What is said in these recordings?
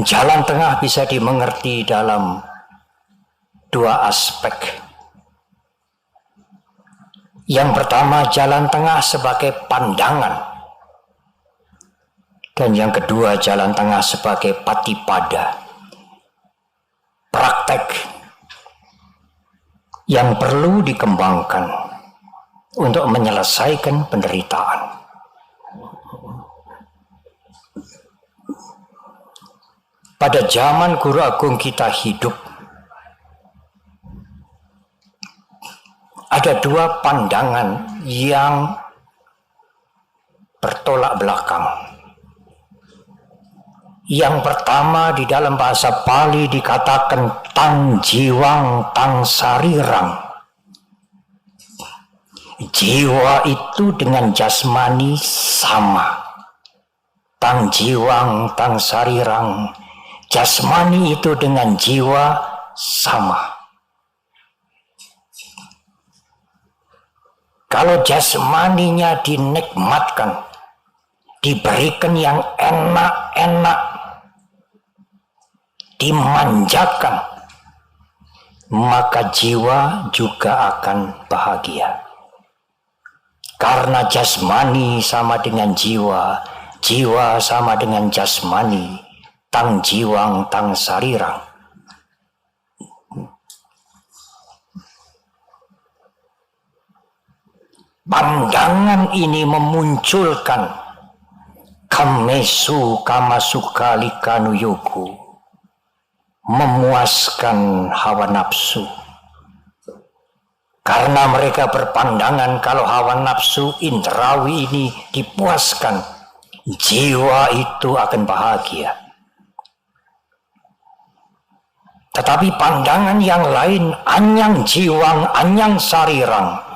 Jalan tengah bisa dimengerti dalam dua aspek. Yang pertama, jalan tengah sebagai pandangan. Dan yang kedua, jalan tengah sebagai patipada. Praktek yang perlu dikembangkan untuk menyelesaikan penderitaan. Pada zaman Guru Agung kita hidup, ada dua pandangan yang bertolak belakang. Yang pertama, di dalam bahasa Pali dikatakan tang jiwang tang sarirang. Jiwa itu dengan jasmani sama. Tang jiwang tang sarirang. Jasmani itu dengan jiwa sama. Kalau jasmaninya dinikmatkan, diberikan yang enak-enak, dimanjakan, maka jiwa juga akan bahagia. Karena jasmani sama dengan jiwa, jiwa sama dengan jasmani, tang jiwang tang sarirang. Pandangan ini memunculkan kamesu kamasuka likanu yogu, memuaskan hawa nafsu. Karena mereka berpandangan kalau hawa nafsu indrawi ini dipuaskan, jiwa itu akan bahagia. Tetapi pandangan yang lain, anyang jiwang, anyang sarirang.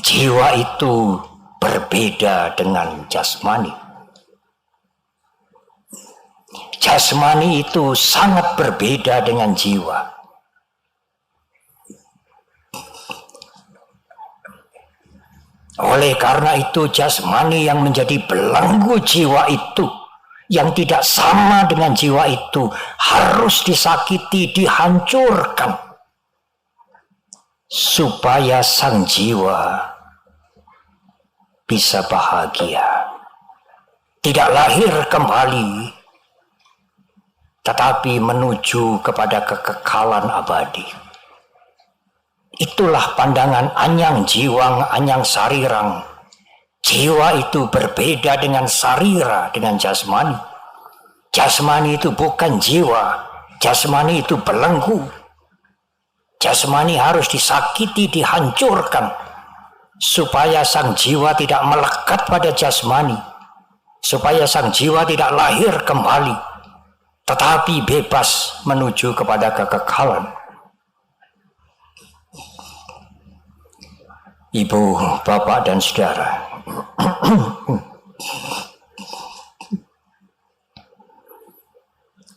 Jiwa itu berbeda dengan jasmani. Jasmani itu sangat berbeda dengan jiwa. Oleh karena itu jasmani yang menjadi belenggu jiwa itu, yang tidak sama dengan jiwa itu, harus disakiti, dihancurkan, supaya sang jiwa bisa bahagia. Tidak lahir kembali, tetapi menuju kepada kekekalan abadi. Itulah pandangan anyang jiwang, anyang sarirang. Jiwa itu berbeda dengan sarira, dengan jasmani. Jasmani itu bukan jiwa, jasmani itu belenggu. Jasmani harus disakiti, dihancurkan, supaya sang jiwa tidak melekat pada jasmani, supaya sang jiwa tidak lahir kembali, tetapi bebas menuju kepada kekekalan. Ibu, bapak, dan saudara,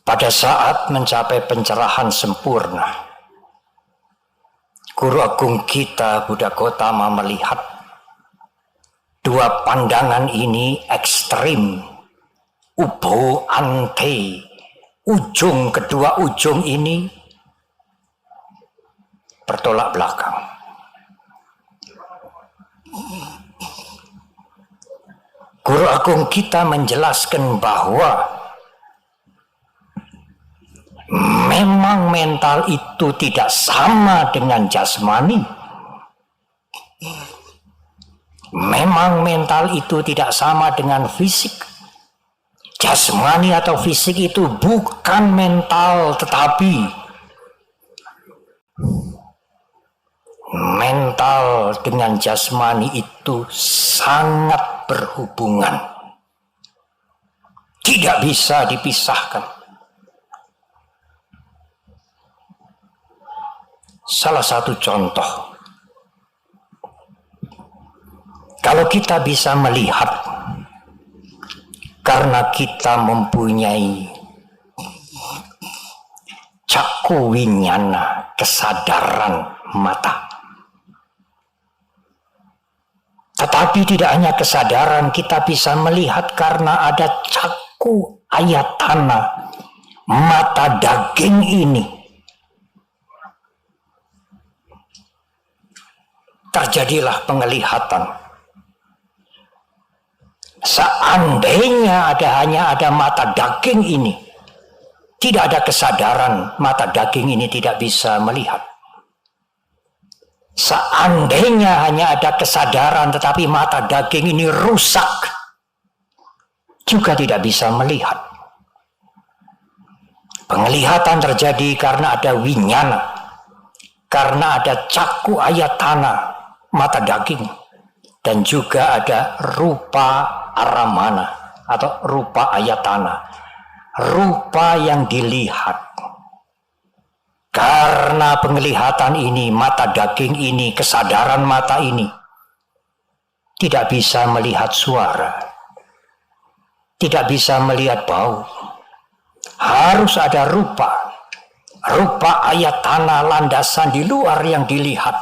pada saat mencapai pencerahan sempurna, Guru Agung kita Buddha Gautama melihat dua pandangan ini ekstrim, ubo ante, ujung kedua ujung ini bertolak belakang. Guru Agung kita menjelaskan bahwa memang mental itu tidak sama dengan jasmani. Memang mental itu tidak sama dengan fisik. Jasmani atau fisik itu bukan mental, tetapi mental dengan jasmani itu sangat berhubungan. Tidak bisa dipisahkan. Salah satu contoh, kalau kita bisa melihat, karena kita mempunyai caku winyana, kesadaran mata. Tetapi tidak hanya kesadaran, kita bisa melihat karena ada caku caku ayatana mata daging ini terjadilah penglihatan. Seandainya hanya ada mata daging ini, tidak ada kesadaran, mata daging ini tidak bisa melihat. Seandainya hanya ada kesadaran tetapi mata daging ini rusak, juga tidak bisa melihat. Penglihatan terjadi karena ada winyana, karena ada caku ayatana, mata daging, dan juga ada rupa aramana atau rupa ayatana, rupa yang dilihat. Karena penglihatan ini, mata daging ini, kesadaran mata ini tidak bisa melihat suara, tidak bisa melihat bau. Harus ada rupa ayatana, landasan di luar yang dilihat.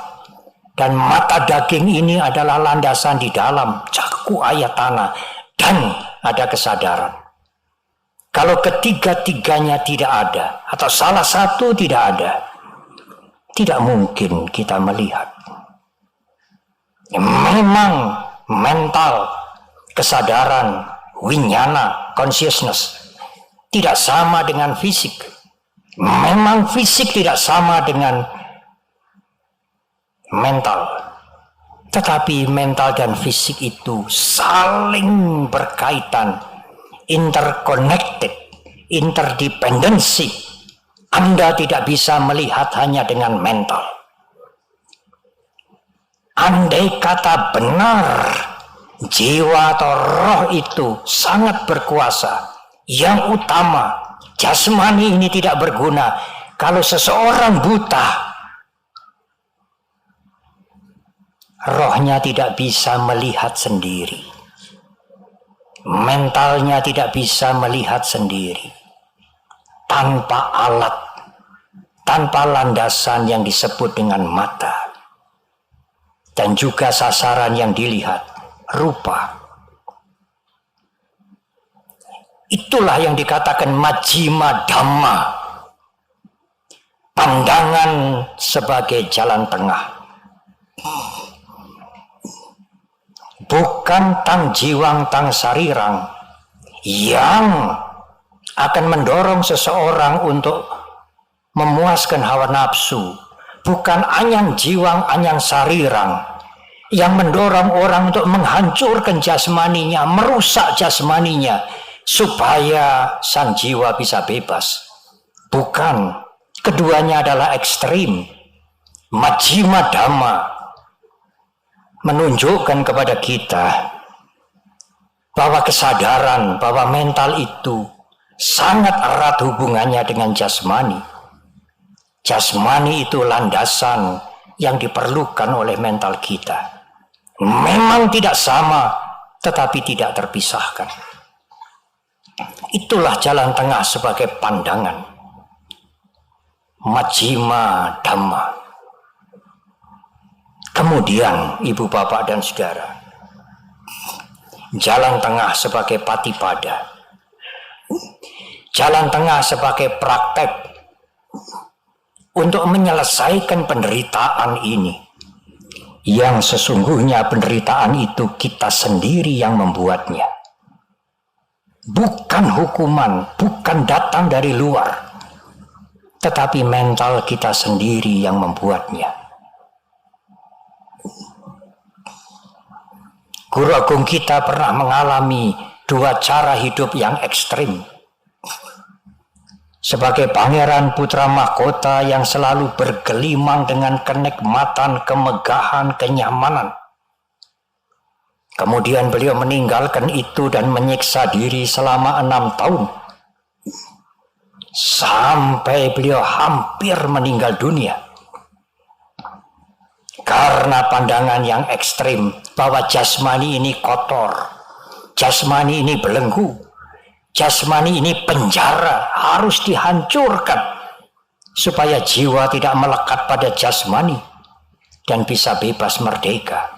Dan mata daging ini adalah landasan di dalam, caku ayatana, dan ada kesadaran. Kalau ketiga-tiganya tidak ada, atau salah satu tidak ada, tidak mungkin kita melihat. Memang mental, kesadaran, winyana, consciousness, tidak sama dengan fisik. Memang fisik tidak sama dengan mental. Tetapi mental dan fisik itu saling berkaitan, interconnected, interdependency. Anda tidak bisa melihat hanya dengan mental. Andai kata benar jiwa atau roh itu sangat berkuasa, yang utama jasmani ini tidak berguna. Kalau seseorang buta, rohnya tidak bisa melihat sendiri. Mentalnya tidak bisa melihat sendiri. Tanpa alat, tanpa landasan yang disebut dengan mata. Dan juga sasaran yang dilihat, rupa. Itulah yang dikatakan majjhima dhamma. Pandangan sebagai jalan tengah. Bukan tang jiwang tang sarirang yang akan mendorong seseorang untuk memuaskan hawa nafsu. Bukan anyang jiwang anyang sarirang yang mendorong orang untuk menghancurkan jasmaninya, merusak jasmaninya supaya sang jiwa bisa bebas. Bukan, keduanya adalah ekstrim. Majjhima dhamma menunjukkan kepada kita bahwa kesadaran, bahwa mental itu sangat erat hubungannya dengan jasmani. Jasmani itu landasan yang diperlukan oleh mental kita. Memang tidak sama, tetapi tidak terpisahkan. Itulah jalan tengah sebagai pandangan. Majjhima dhamma. Kemudian ibu bapak dan saudara, jalan tengah sebagai patipada, jalan tengah sebagai praktek untuk menyelesaikan penderitaan ini, yang sesungguhnya penderitaan itu kita sendiri yang membuatnya, bukan hukuman, bukan datang dari luar, tetapi mental kita sendiri yang membuatnya. Guru agung kita pernah mengalami dua cara hidup yang ekstrim. Sebagai pangeran putra mahkota yang selalu bergelimang dengan kenikmatan, kemegahan, kenyamanan. Kemudian beliau meninggalkan itu dan menyiksa diri selama 6 tahun. Sampai beliau hampir meninggal dunia. Karena pandangan yang ekstrim bahwa jasmani ini kotor, jasmani ini belenggu, jasmani ini penjara, harus dihancurkan supaya jiwa tidak melekat pada jasmani dan bisa bebas merdeka.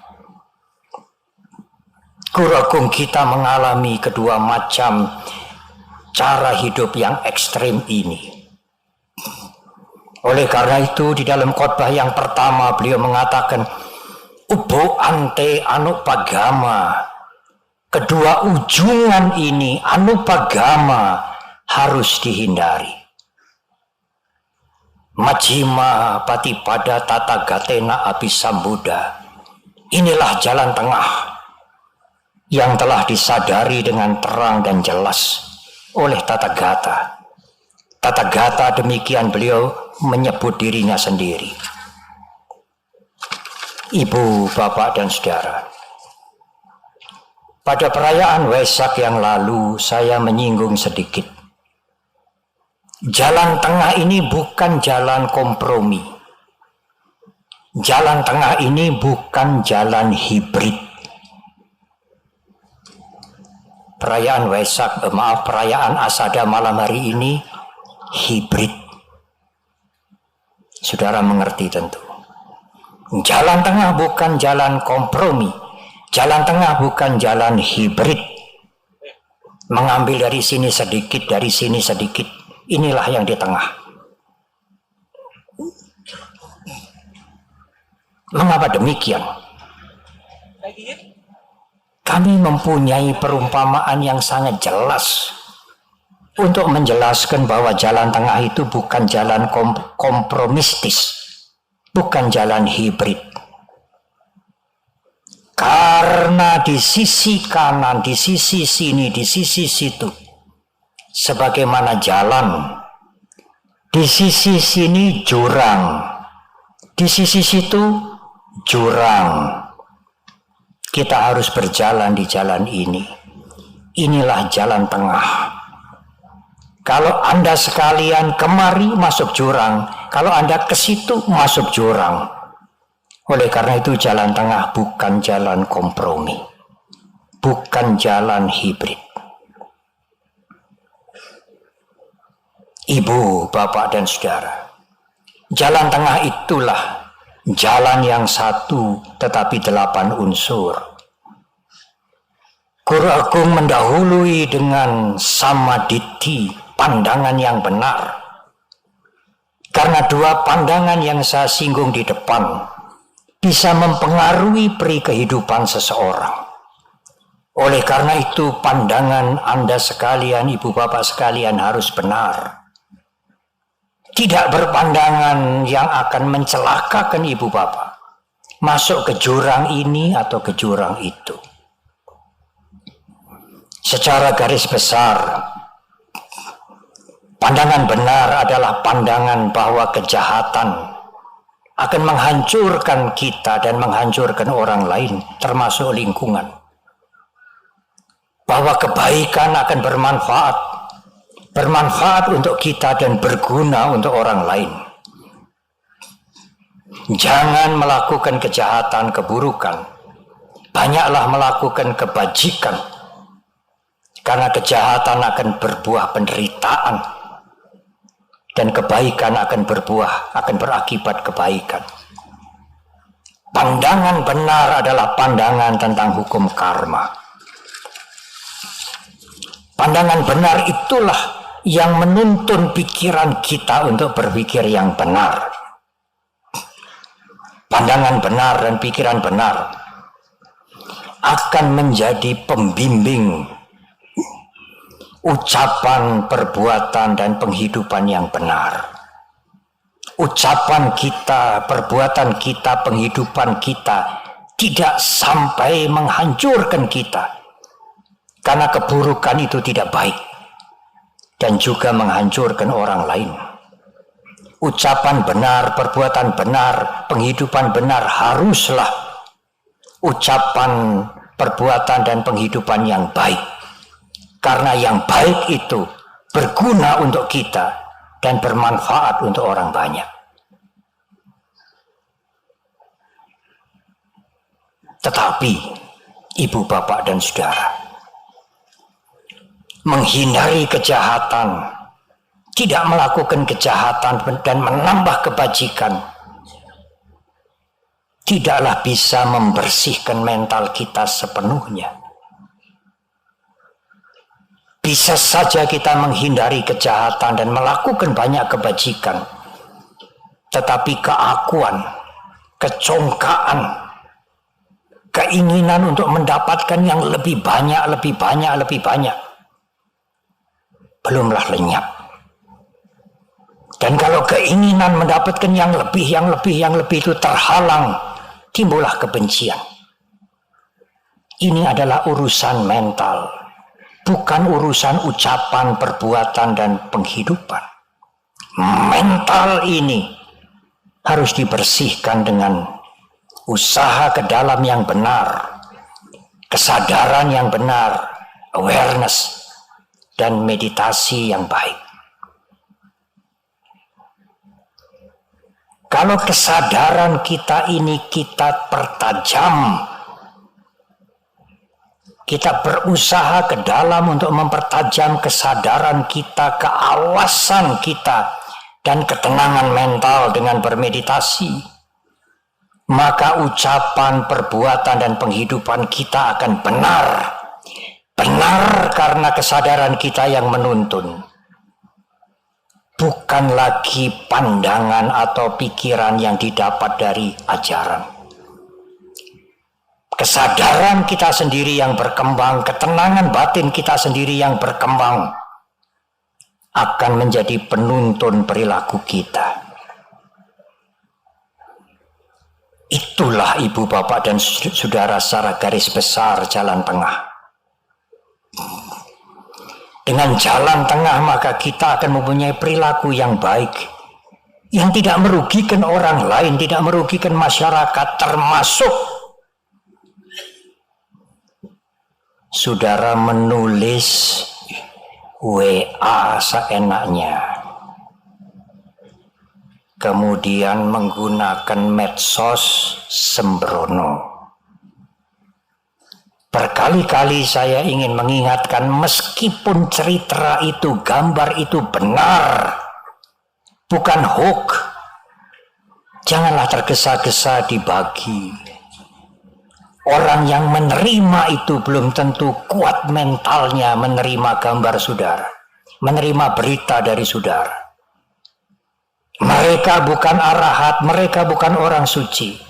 Guru agung kita mengalami kedua macam cara hidup yang ekstrim ini. Oleh karena itu di dalam khotbah yang pertama beliau mengatakan ubo ante anupagama. Kedua ujungan ini anupagama harus dihindari. Majjhima patipada tata gatena abisambuddha. Inilah jalan tengah yang telah disadari dengan terang dan jelas oleh Tathagata. Tathagata demikian beliau menyebut dirinya sendiri. Ibu, bapak, dan saudara, pada perayaan Waisak yang lalu saya menyinggung sedikit. Jalan tengah ini bukan jalan kompromi. Jalan tengah ini bukan jalan hibrid. Perayaan Waisak, perayaan Asada malam hari ini hibrid. Saudara mengerti tentu. Jalan tengah bukan jalan kompromi. Jalan tengah bukan jalan hibrid. Mengambil dari sini sedikit, dari sini sedikit. Inilah yang di tengah. Mengapa demikian? Kami mempunyai perumpamaan yang sangat jelas untuk menjelaskan bahwa jalan tengah itu bukan jalan kompromistis, bukan jalan hibrid. Karena di sisi kanan, di sisi sini, di sisi situ, sebagaimana jalan, di sisi sini jurang, di sisi situ jurang. Kita harus berjalan di jalan ini. Inilah jalan tengah. Kalau Anda sekalian kemari masuk jurang, kalau Anda ke situ masuk jurang. Oleh karena itu jalan tengah bukan jalan kompromi, bukan jalan hibrid. Ibu, bapak, dan saudara, jalan tengah itulah jalan yang satu tetapi 8 unsur. Guru Agung mendahului dengan samaditi, pandangan yang benar. Karena 2 pandangan yang saya singgung di depan bisa mempengaruhi peri kehidupan seseorang. Oleh karena itu pandangan Anda sekalian, ibu bapak sekalian harus benar. Tidak berpandangan yang akan mencelakakan ibu bapak masuk ke jurang ini atau ke jurang itu. Secara garis besar, pandangan benar adalah pandangan bahwa kejahatan akan menghancurkan kita dan menghancurkan orang lain, termasuk lingkungan. Bahwa kebaikan akan bermanfaat untuk kita dan berguna untuk orang lain. Jangan melakukan kejahatan, keburukan. Banyaklah melakukan kebajikan. Karena kejahatan akan berbuah penderitaan. Dan kebaikan akan berakibat kebaikan. Pandangan benar adalah pandangan tentang hukum karma. Pandangan benar itulah yang menuntun pikiran kita untuk berpikir yang benar. Pandangan benar dan pikiran benar akan menjadi pembimbing ucapan, perbuatan, dan penghidupan yang benar. Ucapan kita, perbuatan kita, penghidupan kita tidak sampai menghancurkan kita. Karena keburukan itu tidak baik dan juga menghancurkan orang lain. Ucapan benar, perbuatan benar, penghidupan benar haruslah ucapan, perbuatan, dan penghidupan yang baik. Karena yang baik itu berguna untuk kita dan bermanfaat untuk orang banyak. Tetapi, ibu, bapak, dan saudara, menghindari kejahatan, tidak melakukan kejahatan dan menambah kebajikan, tidaklah bisa membersihkan mental kita sepenuhnya. Bisa saja kita menghindari kejahatan dan melakukan banyak kebajikan, tetapi keakuan, kecongkaan, keinginan untuk mendapatkan yang lebih banyak, belumlah lenyap. Dan kalau keinginan mendapatkan yang lebih itu terhalang, timbullah kebencian. Ini adalah urusan mental, bukan urusan ucapan, perbuatan, dan penghidupan. Mental ini harus dibersihkan dengan usaha ke dalam yang benar, kesadaran yang benar, awareness, dan meditasi yang baik. Kalau kesadaran kita ini kita pertajam, kita berusaha ke dalam untuk mempertajam kesadaran kita, keawasan kita, dan ketenangan mental dengan bermeditasi, maka ucapan, perbuatan, dan penghidupan kita akan benar. Benar karena kesadaran kita yang menuntun. Bukan lagi pandangan atau pikiran yang didapat dari ajaran. Kesadaran kita sendiri yang berkembang, ketenangan batin kita sendiri yang berkembang, akan menjadi penuntun perilaku kita. Itulah ibu bapak dan saudara secara garis besar jalan tengah. Dengan jalan tengah maka kita akan mempunyai perilaku yang baik, yang tidak merugikan orang lain, tidak merugikan masyarakat, termasuk saudara menulis WA seenaknya, kemudian menggunakan medsos sembrono. Berkali-kali saya ingin mengingatkan, meskipun cerita itu, gambar itu benar, bukan hoax, janganlah tergesa-gesa dibagi. Orang yang menerima itu belum tentu kuat mentalnya menerima gambar saudara, menerima berita dari saudara. Mereka bukan arahat, mereka bukan orang suci.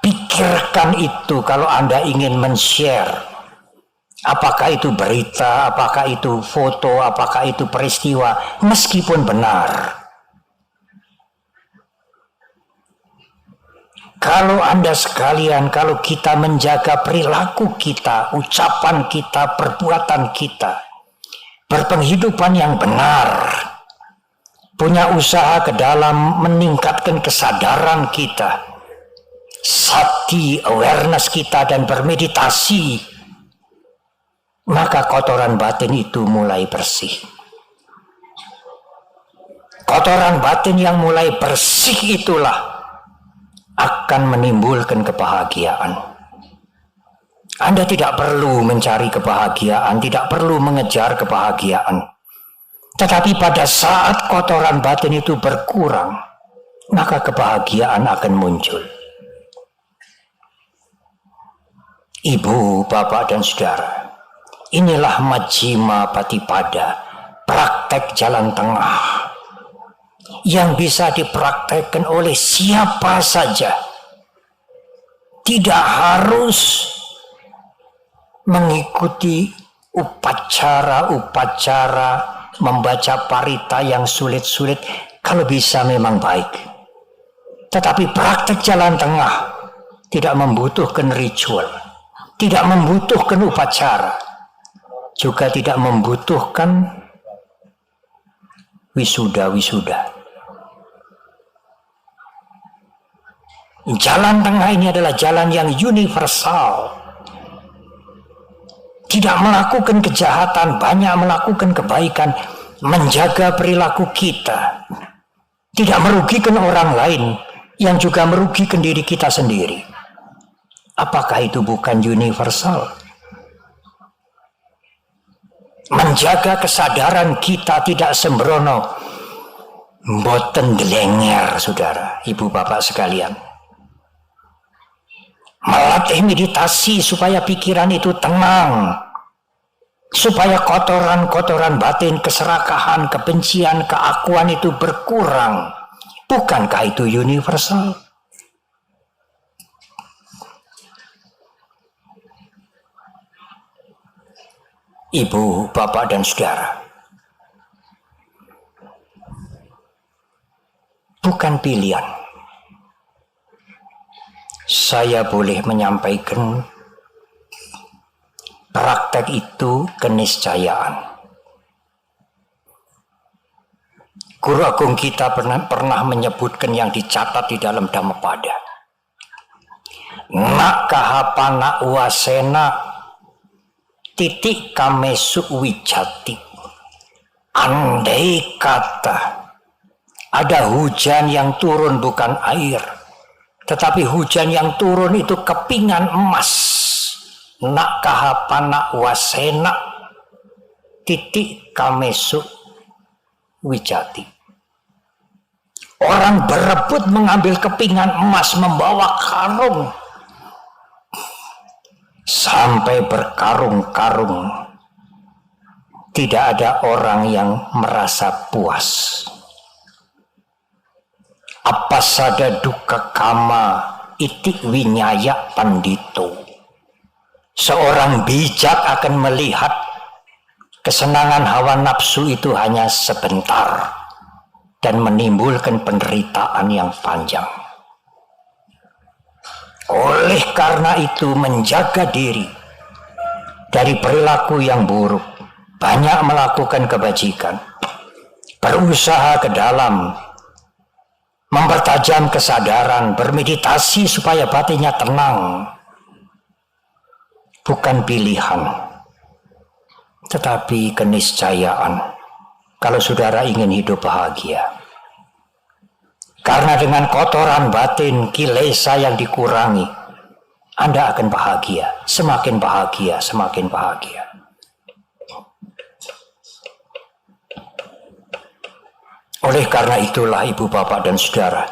Pikirkan itu kalau Anda ingin men-share. Apakah itu berita, apakah itu foto, apakah itu peristiwa, meskipun benar. Kalau Anda sekalian, kalau kita menjaga perilaku kita, ucapan kita, perbuatan kita, berpenghidupan yang benar, punya usaha ke dalam meningkatkan kesadaran kita, sati, awareness kita, dan bermeditasi, maka kotoran batin itu mulai bersih. Kotoran batin yang mulai bersih itulah akan menimbulkan kebahagiaan. Anda tidak perlu mencari kebahagiaan, tidak perlu mengejar kebahagiaan. Tetapi pada saat kotoran batin itu berkurang, maka kebahagiaan akan muncul. Ibu, bapak, dan saudara, inilah Majjhima Patipada, praktek jalan tengah, yang bisa dipraktekkan oleh siapa saja. Tidak harus mengikuti upacara, membaca parita yang sulit-sulit, kalau bisa memang baik. Tetapi praktek jalan tengah tidak membutuhkan ritual, tidak membutuhkan upacara, juga tidak membutuhkan wisuda. Jalan tengah ini adalah jalan yang universal. Tidak melakukan kejahatan, banyak melakukan kebaikan, menjaga perilaku kita, tidak merugikan orang lain, yang juga merugikan diri kita sendiri. Apakah itu bukan universal? Menjaga kesadaran kita tidak sembrono, mboten delenger, saudara, ibu bapak sekalian. Melatih meditasi supaya pikiran itu tenang, supaya kotoran-kotoran batin, keserakahan, kebencian, keakuan itu berkurang. Bukankah itu universal? Ibu, bapak, dan saudara, bukan pilihan. Saya boleh menyampaikan praktek itu keniscayaan. Guru agung kita pernah menyebutkan yang dicatat di dalam Dhammapada. Nak kahapana wasena titik kamesu wijati. Andai kata ada hujan yang turun bukan air, tetapi hujan yang turun itu kepingan emas. Nak kahapana wasena titik kamesu wijati. Orang berebut mengambil kepingan emas, membawa karung sampai berkarung-karung. Tidak ada orang yang merasa puas. Apa sada duka kama itik winyaya pandito. Seorang bijak akan melihat kesenangan hawa nafsu itu hanya sebentar dan menimbulkan penderitaan yang panjang. Oleh karena itu, menjaga diri dari perilaku yang buruk, banyak melakukan kebajikan, berusaha ke dalam, mempertajam kesadaran, bermeditasi supaya batinnya tenang, bukan pilihan, tetapi keniscayaan kalau saudara ingin hidup bahagia. Karena dengan kotoran batin, kilesa yang dikurangi, Anda akan bahagia, semakin bahagia, semakin bahagia. Oleh karena itulah ibu bapak dan saudara,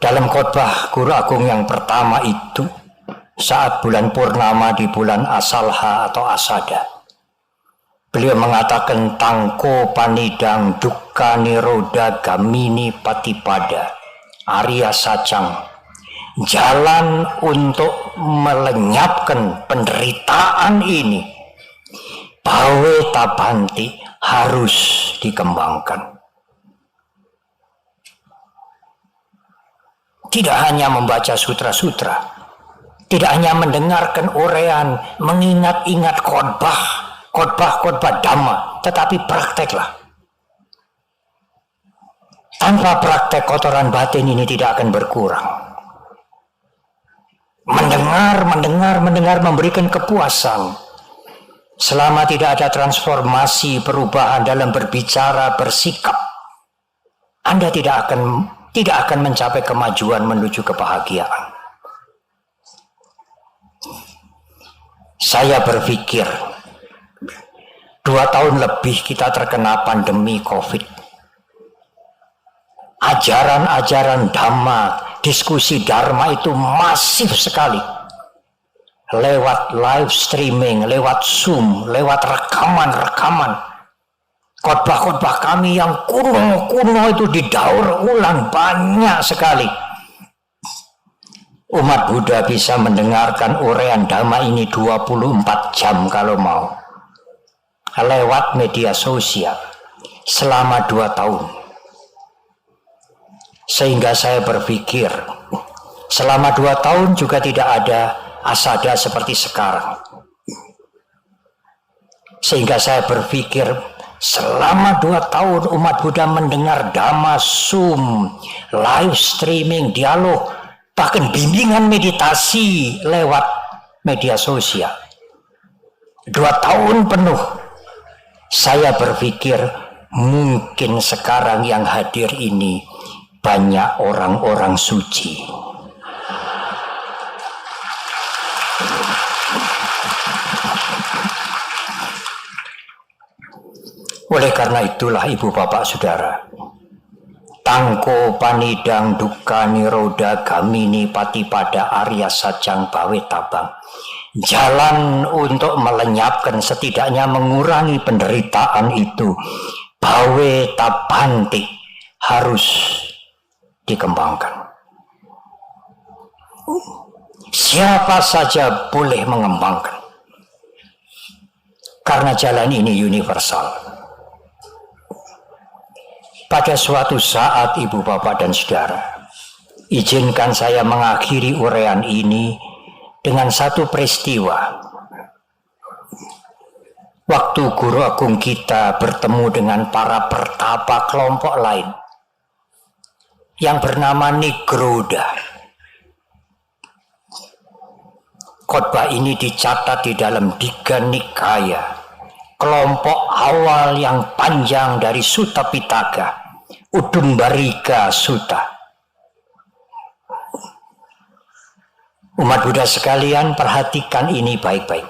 dalam khotbah Guru Agung yang pertama itu, saat bulan purnama di bulan Asalha atau Asada, beliau mengatakan tangko panidang dukkha nirodha gamini patipada Arya Sacang, jalan untuk melenyapkan penderitaan ini, bawe tabanti, harus dikembangkan. Tidak hanya membaca sutra-sutra, tidak hanya mendengarkan uraian, mengingat-ingat khotbah Dhamma, tetapi prakteklah. Tanpa praktek, kotoran batin ini tidak akan berkurang. Mendengar memberikan kepuasan. Selama tidak ada transformasi, perubahan dalam berbicara, bersikap, Anda tidak akan mencapai kemajuan menuju kebahagiaan. Saya berpikir 2 tahun lebih kita terkena pandemi COVID. Ajaran-ajaran Dhamma, diskusi Dharma itu masif sekali. Lewat live streaming, lewat Zoom, lewat rekaman. Khotbah-khotbah kami yang kuno itu didaur ulang banyak sekali. Umat Buddha bisa mendengarkan uraian Dhamma ini 24 jam kalau mau. Lewat media sosial selama 2 tahun. Sehingga saya berpikir, selama 2 tahun juga tidak ada asada seperti sekarang. Sehingga saya berpikir, selama 2 tahun umat Buddha mendengar Dhamma, Zoom, live streaming, dialog, bahkan bimbingan meditasi lewat media sosial. 2 tahun penuh, saya berpikir mungkin sekarang yang hadir ini banyak orang-orang suci. Oleh karena itulah ibu bapak saudara, tangko panidang dukkha nirodha gamini patipada Arya Sacang bawe tabang, Jalan untuk melenyapkan, setidaknya mengurangi penderitaan itu, bawe tapanti, harus dikembangkan. Siapa saja boleh mengembangkan, karena jalan ini universal. Pada suatu saat, ibu, bapak, dan saudara, izinkan saya mengakhiri uraian ini dengan satu peristiwa. Waktu guru agung kita bertemu dengan para pertapa kelompok lain yang bernama Nigroda. Khotbah ini dicatat di dalam Digha Nikaya, kelompok awal yang panjang dari Sutta Pitaka, Udumbarika Sutta. Umat Buddha sekalian, perhatikan ini baik-baik.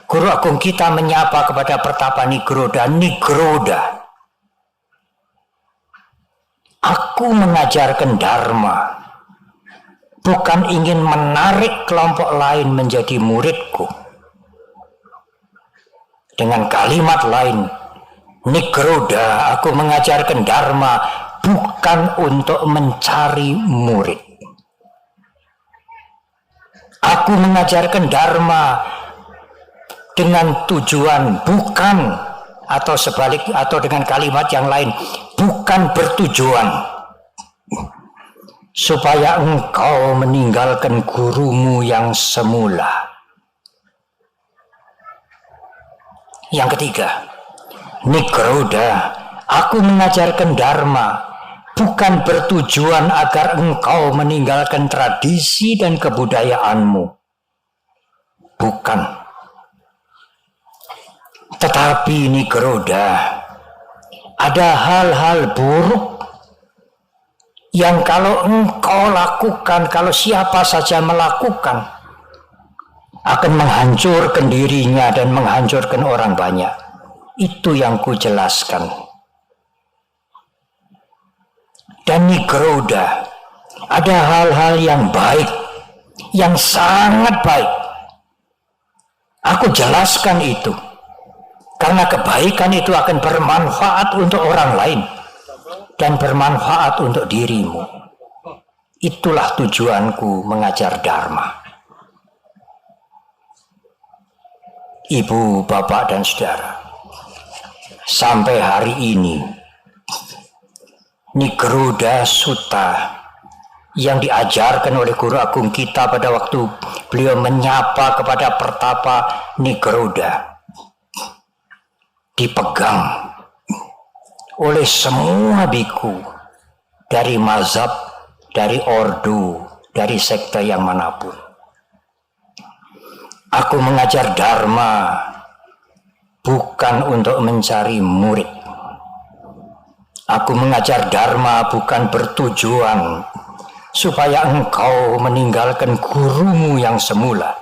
Guru agung kita menyapa kepada pertapa Nigroda, Nigroda, aku mengajarkan dharma, bukan ingin menarik kelompok lain menjadi muridku. Dengan kalimat lain, Nigroda, aku mengajarkan dharma bukan untuk mencari murid. Aku mengajarkan dharma dengan tujuan bukan, atau sebalik, atau dengan kalimat yang lain, bukan bertujuan supaya engkau meninggalkan gurumu yang semula. Yang ketiga, Nigroda, aku mengajarkan dharma bukan bertujuan agar engkau meninggalkan tradisi dan kebudayaanmu. Bukan. Tetapi Nigroda, ada hal-hal buruk yang kalau engkau lakukan, kalau siapa saja melakukan, akan menghancurkan dirinya dan menghancurkan orang banyak. Itu yang ku jelaskan. Dan Nigroda, ada hal-hal yang baik, yang sangat baik. Aku jelaskan itu. Karena kebaikan itu akan bermanfaat untuk orang lain dan bermanfaat untuk dirimu. Itulah tujuanku mengajar dharma. Ibu, bapak, dan saudara, sampai hari ini Nigroda Sutta yang diajarkan oleh guru agung kita pada waktu beliau menyapa kepada pertapa Nigroda dipegang oleh semua biku dari mazhab, dari ordo, dari sekte yang manapun. Aku mengajar dharma bukan untuk mencari murid. Aku mengajar dharma bukan bertujuan supaya engkau meninggalkan gurumu yang semula.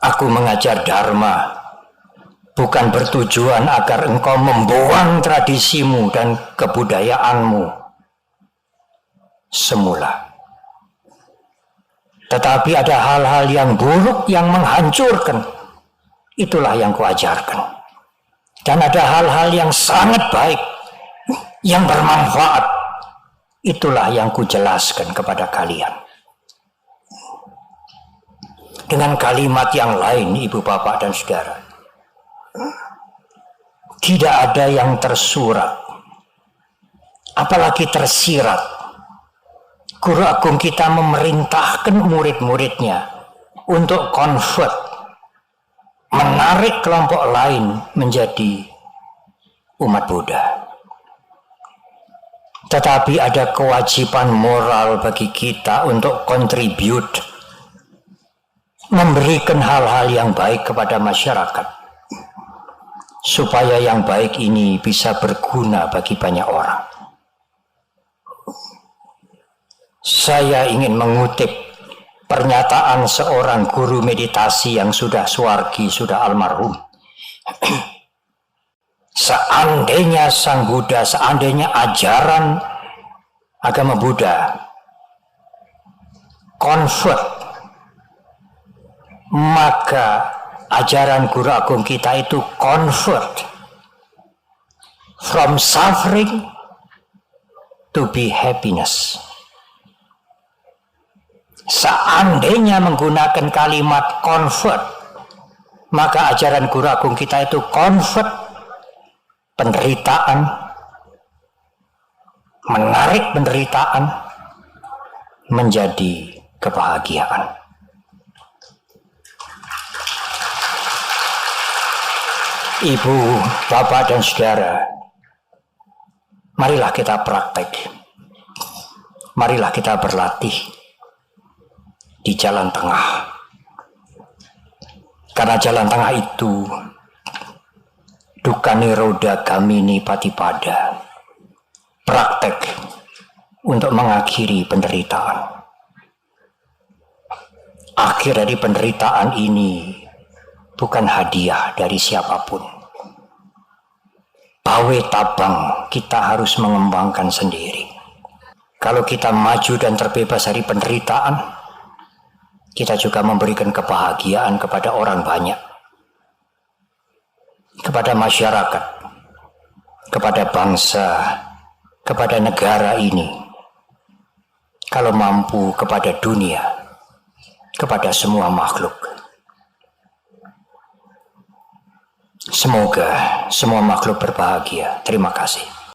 Aku mengajar dharma bukan bertujuan agar engkau membuang tradisimu dan kebudayaanmu semula. Tetapi ada hal-hal yang buruk yang menghancurkan. Itulah yang kuajarkan. Dan ada hal-hal yang sangat baik, yang bermanfaat. Itulah yang kujelaskan kepada kalian. Dengan kalimat yang lain, ibu, bapak, dan saudara, tidak ada yang tersurat, apalagi tersirat. Guru agung kita memerintahkan murid-muridnya untuk convert, menarik kelompok lain menjadi umat Buddha. Tetapi ada kewajiban moral bagi kita untuk contribute, memberikan hal-hal yang baik kepada masyarakat, supaya yang baik ini bisa berguna bagi banyak orang. Saya ingin mengutip pernyataan seorang guru meditasi yang sudah suwargi, sudah almarhum. Seandainya Sang Buddha, seandainya ajaran agama Buddha convert, maka ajaran Guru Agung kita itu convert from suffering to be happiness. Seandainya menggunakan kalimat convert, maka ajaran Guru Agung kita itu convert penderitaan, menarik penderitaan menjadi kebahagiaan. Ibu, bapak, dan saudara, marilah kita praktek. Marilah kita berlatih di jalan tengah. Karena jalan tengah itu dukkha nirodha gamini patipada, praktek untuk mengakhiri penderitaan. Akhir dari penderitaan ini bukan hadiah dari siapapun. Pawe tabang kita harus mengembangkan sendiri. Kalau kita maju dan terbebas dari penderitaan, kita juga memberikan kebahagiaan kepada orang banyak, kepada masyarakat, kepada bangsa, kepada negara ini. Kalau mampu, kepada dunia, kepada semua makhluk. Semoga semua makhluk berbahagia. Terima kasih.